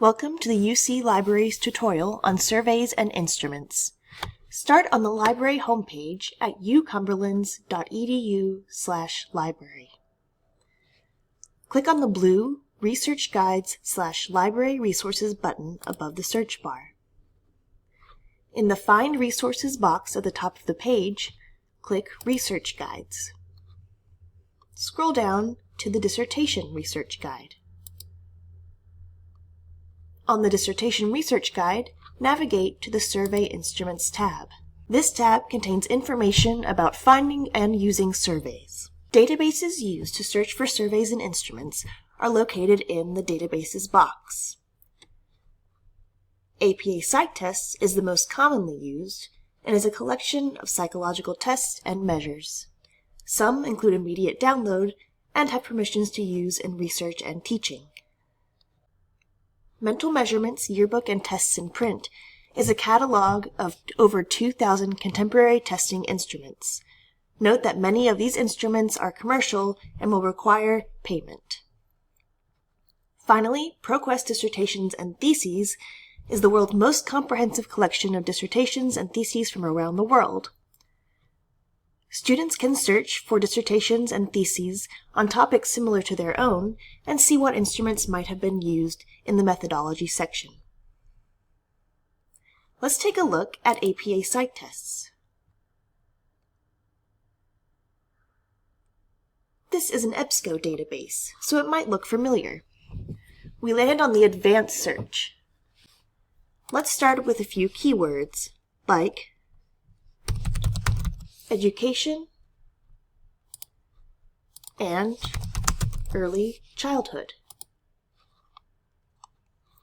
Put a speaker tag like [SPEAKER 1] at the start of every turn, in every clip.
[SPEAKER 1] Welcome to the UC Libraries tutorial on surveys and instruments. Start on the library homepage at ucumberlands.edu/library. Click on the blue Research Guides/Library Resources button above the search bar. In the Find Resources box at the top of the page, click Research Guides. Scroll down to the Dissertation Research Guide. On the Dissertation Research Guide, navigate to the Survey Instruments tab. This tab contains information about finding and using surveys. Databases used to search for surveys and instruments are located in the Databases box. APA Psych Tests is the most commonly used and is a collection of psychological tests and measures. Some include immediate download and have permissions to use in research and teaching. Mental Measurements Yearbook and Tests in Print is a catalog of over 2,000 contemporary testing instruments. Note that many of these instruments are commercial and will require payment. Finally, ProQuest Dissertations and Theses is the world's most comprehensive collection of dissertations and theses from around the world. Students can search for dissertations and theses on topics similar to their own and see what instruments might have been used in the methodology section. Let's take a look at APA Psych Tests. This is an EBSCO database, so it might look familiar. We land on the Advanced search. Let's start with a few keywords, like education and early childhood.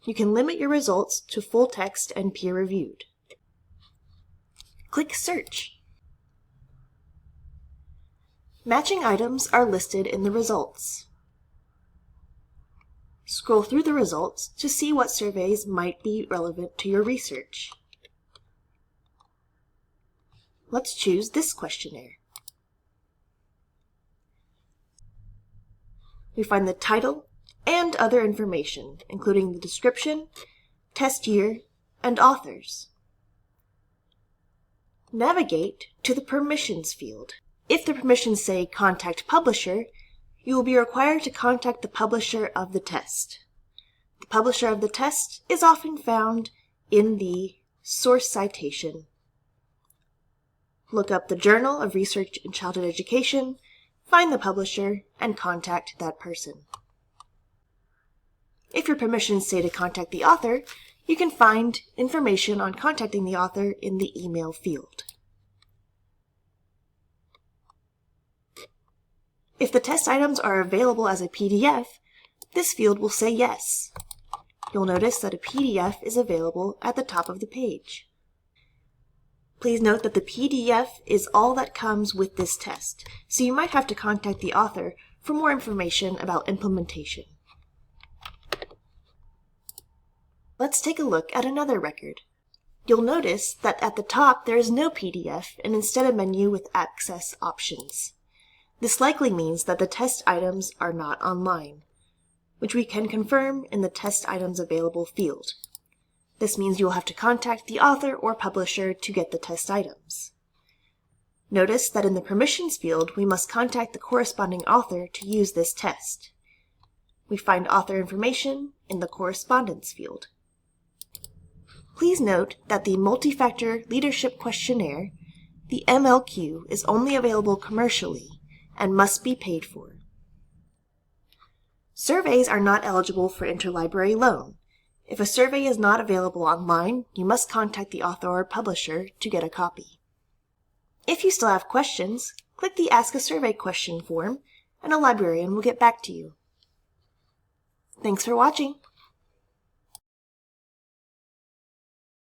[SPEAKER 1] You can limit your results to full text and peer-reviewed. Click Search. Matching items are listed in the results. Scroll through the results to see what surveys might be relevant to your research. Let's choose this questionnaire. We find the title and other information, including the description, test year, and authors. Navigate to the Permissions field. If the permissions say Contact Publisher, you will be required to contact the publisher of the test. The publisher of the test is often found in the source citation. Look up the Journal of Research in Childhood Education, find the publisher, and contact that person. If your permissions say to contact the author, you can find information on contacting the author in the email field. If the test items are available as a PDF, this field will say yes. You'll notice that a PDF is available at the top of the page. Please note that the PDF is all that comes with this test, so you might have to contact the author for more information about implementation. Let's take a look at another record. You'll notice that at the top there is no PDF and instead a menu with access options. This likely means that the test items are not online, which we can confirm in the Test Items Available field. This means you will have to contact the author or publisher to get the test items. Notice that in the Permissions field, we must contact the corresponding author to use this test. We find author information in the Correspondence field. Please note that the Multi-Factor Leadership Questionnaire, the MLQ, is only available commercially and must be paid for. Surveys are not eligible for interlibrary loan. If a survey is not available online, you must contact the author or publisher to get a copy. If you still have questions, click the Ask a Survey question form and a librarian will get back to you. Thanks for watching.